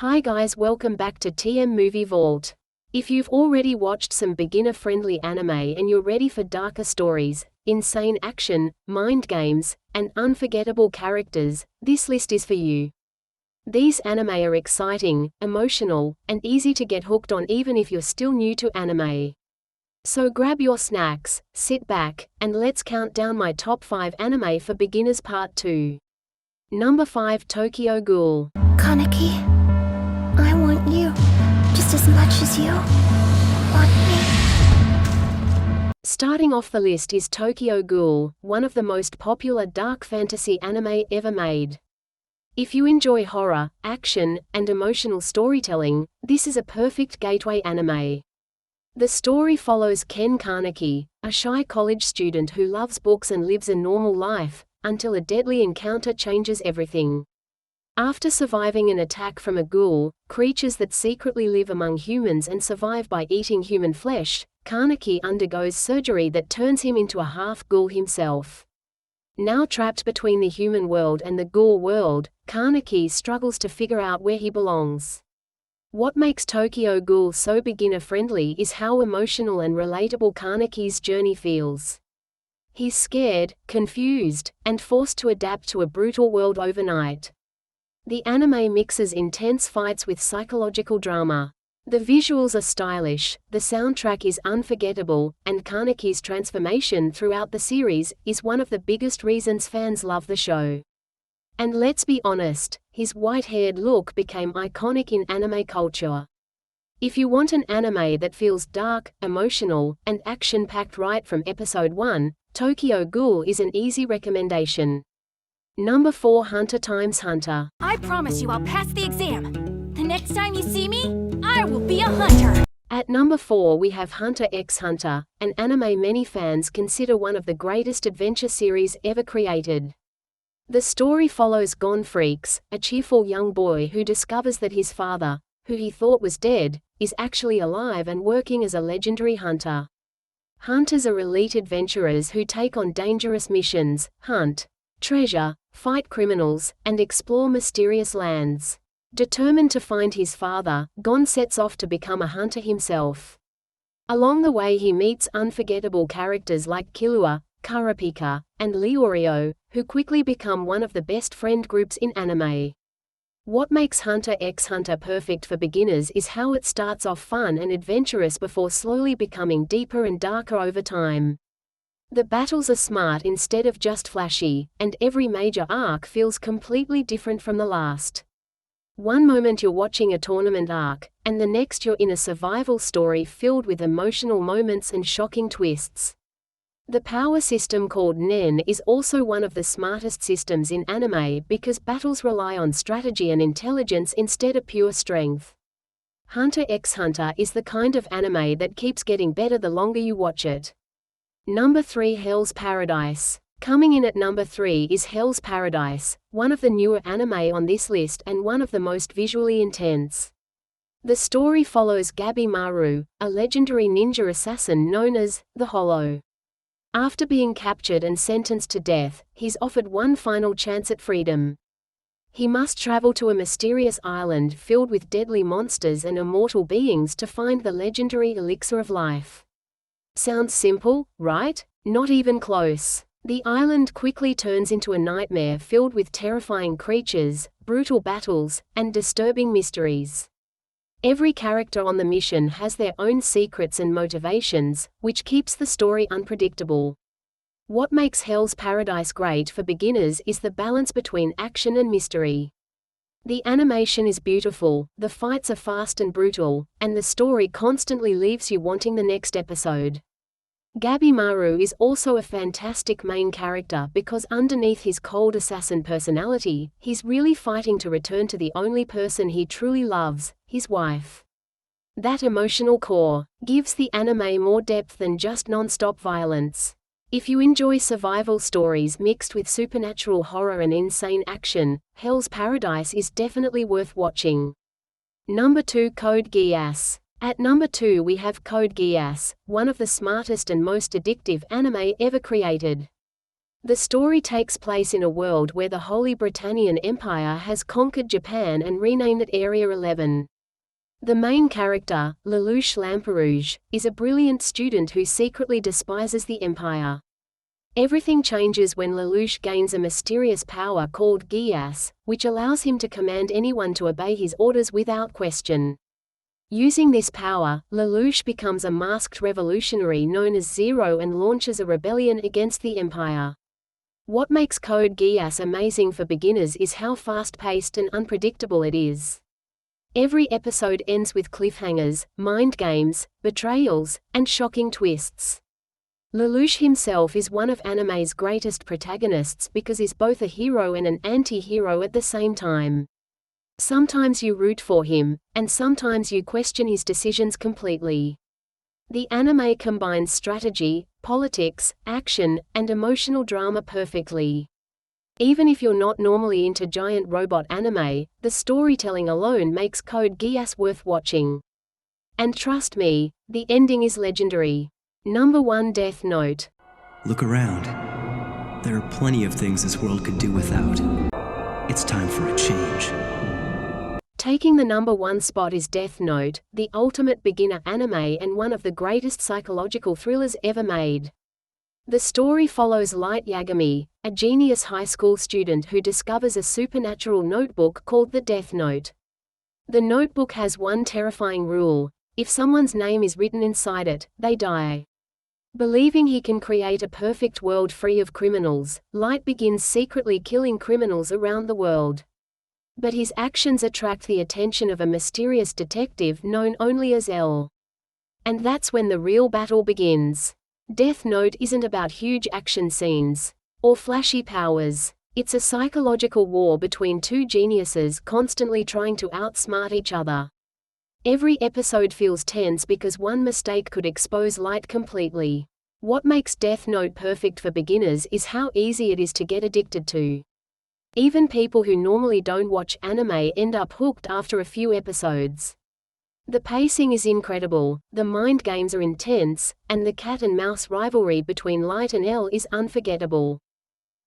Hi guys, welcome back to TM Movie Vault. If you've already watched some beginner-friendly anime and you're ready for darker stories, insane action, mind games, and unforgettable characters, this list is for you. These anime are exciting, emotional, and easy to get hooked on even if you're still new to anime. So grab your snacks, sit back, and let's count down my top 5 anime for beginners part 2. Number 5, Tokyo Ghoul. Kaneki, I want you just as much as you want me. Starting off the list is Tokyo Ghoul, one of the most popular dark fantasy anime ever made. If you enjoy horror, action, and emotional storytelling, this is a perfect gateway anime. The story follows Ken Kaneki, a shy college student who loves books and lives a normal life, until a deadly encounter changes everything. After surviving an attack from a ghoul, creatures that secretly live among humans and survive by eating human flesh, Kaneki undergoes surgery that turns him into a half-ghoul himself. Now trapped between the human world and the ghoul world, Kaneki struggles to figure out where he belongs. What makes Tokyo Ghoul so beginner-friendly is how emotional and relatable Kaneki's journey feels. He's scared, confused, and forced to adapt to a brutal world overnight. The anime mixes intense fights with psychological drama. The visuals are stylish, the soundtrack is unforgettable, and Kaneki's transformation throughout the series is one of the biggest reasons fans love the show. And let's be honest, his white-haired look became iconic in anime culture. If you want an anime that feels dark, emotional, and action-packed right from episode 1, Tokyo Ghoul is an easy recommendation. Number 4, Hunter x Hunter. I promise you I'll pass the exam. The next time you see me, I will be a hunter. At number 4 we have Hunter x Hunter, an anime many fans consider one of the greatest adventure series ever created. The story follows Gon Freaks, a cheerful young boy who discovers that his father, who he thought was dead, is actually alive and working as a legendary hunter. Hunters are elite adventurers who take on dangerous missions, hunt treasure, fight criminals, and explore mysterious lands. Determined to find his father, Gon sets off to become a hunter himself. Along the way he meets unforgettable characters like Killua, Kurapika, and Leorio, who quickly become one of the best friend groups in anime. What makes Hunter x Hunter perfect for beginners is how it starts off fun and adventurous before slowly becoming deeper and darker over time. The battles are smart instead of just flashy, and every major arc feels completely different from the last. One moment you're watching a tournament arc, and the next you're in a survival story filled with emotional moments and shocking twists. The power system called Nen is also one of the smartest systems in anime because battles rely on strategy and intelligence instead of pure strength. Hunter x Hunter is the kind of anime that keeps getting better the longer you watch it. Number 3, Hell's Paradise. Coming in at number 3 is Hell's Paradise, one of the newer anime on this list and one of the most visually intense. The story follows Gabimaru, a legendary ninja assassin known as the Hollow. After being captured and sentenced to death, he's offered one final chance at freedom. He must travel to a mysterious island filled with deadly monsters and immortal beings to find the legendary elixir of life. Sounds simple, right? Not even close. The island quickly turns into a nightmare filled with terrifying creatures, brutal battles, and disturbing mysteries. Every character on the mission has their own secrets and motivations, which keeps the story unpredictable. What makes Hell's Paradise great for beginners is the balance between action and mystery. The animation is beautiful, the fights are fast and brutal, and the story constantly leaves you wanting the next episode. Gabimaru is also a fantastic main character because underneath his cold assassin personality, he's really fighting to return to the only person he truly loves, his wife. That emotional core gives the anime more depth than just non-stop violence. If you enjoy survival stories mixed with supernatural horror and insane action, Hell's Paradise is definitely worth watching. Number 2, Code Geass. At number 2 we have Code Geass, one of the smartest and most addictive anime ever created. The story takes place in a world where the Holy Britannian Empire has conquered Japan and renamed it Area 11. The main character, Lelouch Lamperouge, is a brilliant student who secretly despises the Empire. Everything changes when Lelouch gains a mysterious power called Geass, which allows him to command anyone to obey his orders without question. Using this power, Lelouch becomes a masked revolutionary known as Zero and launches a rebellion against the Empire. What makes Code Geass amazing for beginners is how fast-paced and unpredictable it is. Every episode ends with cliffhangers, mind games, betrayals, and shocking twists. Lelouch himself is one of anime's greatest protagonists because he's both a hero and an anti-hero at the same time. Sometimes you root for him, and sometimes you question his decisions completely. The anime combines strategy, politics, action, and emotional drama perfectly. Even if you're not normally into giant robot anime, the storytelling alone makes Code Geass worth watching. And trust me, the ending is legendary. Number 1, Death Note. Look around. There are plenty of things this world could do without. It's time for a change. Taking the number 1 spot is Death Note, the ultimate beginner anime and one of the greatest psychological thrillers ever made. The story follows Light Yagami, a genius high school student who discovers a supernatural notebook called the Death Note. The notebook has one terrifying rule: if someone's name is written inside it, they die. Believing he can create a perfect world free of criminals, Light begins secretly killing criminals around the world. But his actions attract the attention of a mysterious detective known only as L. And that's when the real battle begins. Death Note isn't about huge action scenes or flashy powers. It's a psychological war between two geniuses constantly trying to outsmart each other. Every episode feels tense because one mistake could expose Light completely. What makes Death Note perfect for beginners is how easy it is to get addicted to. Even people who normally don't watch anime end up hooked after a few episodes. The pacing is incredible, the mind games are intense, and the cat and mouse rivalry between Light and L is unforgettable.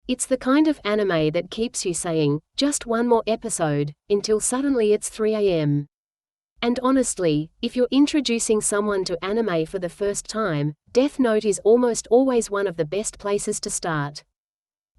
It's the kind of anime that keeps you saying, just one more episode, until suddenly it's 3 a.m. And honestly, if you're introducing someone to anime for the first time, Death Note is almost always one of the best places to start.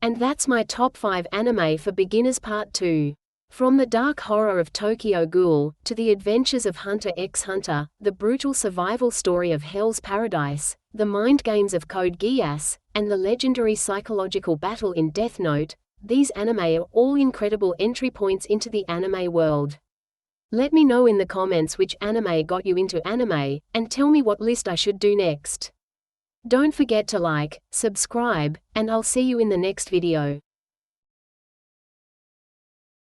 And that's my top 5 anime for beginners part 2. From the dark horror of Tokyo Ghoul, to the adventures of Hunter x Hunter, the brutal survival story of Hell's Paradise, the mind games of Code Geass, and the legendary psychological battle in Death Note, these anime are all incredible entry points into the anime world. Let me know in the comments which anime got you into anime, and tell me what list I should do next. Don't forget to like, subscribe, and I'll see you in the next video.